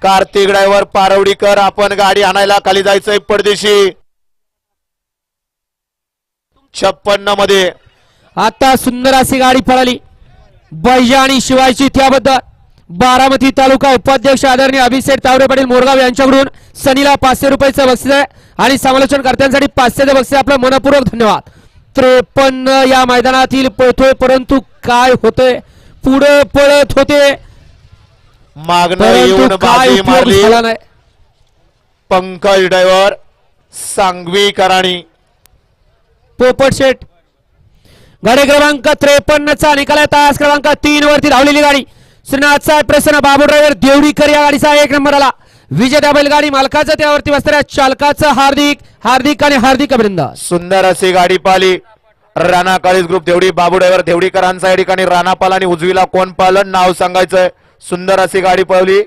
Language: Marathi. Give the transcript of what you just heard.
कार्तिक ड्रायव्हर पारवडीकर आपण गाडी आणायला खाली जायचंय परदेशी 56 मध्ये आता सुंदर अशी गाडी पळाली बैजा आणि शिवायची त्याबद्दल बारामती तालुका उपाध्यक्ष आदरणीय अभिषेक तावरे पाटील मोरगाव यांच्याकडून सनीला 500 रुपयाचं बक्षीस आहे आणि समालोचनकर्त्यांसाठी 500चं बक्षीस आपलं मनपूर्वक धन्यवाद. 53 या मैदानातील पळतोय परंतु काय होतंय पुढे पळत होते मागणं येऊन बाजी मारली नाही. पंकज ड्रायव्हर सांगवीकरांनी पोपट शेट गाडी क्रमांक 53चा निकाल आहे. तास क्रमांक 3 वरती धावलेली गाडी श्रीनाथचा प्रसन्न बाबू ड्रायव्हर देवडीकर या गाडीचा 1 नंबर आला. विजेत्या बैलगाडी मालकाचं त्यावरती बसणाऱ्या चालकाचं हार्दिक हार्दिक आणि हार्दिक अभिनंदन. सुंदर अशी गाडी पाहिली राणा काळीज ग्रुप देवडी बाबू ड्रायव्हर देवडीकरांचा या ठिकाणी राणा पाल आणि उजवीला कोण पालन नाव सांगायचंय. सुंदर अशी गाडी पळवली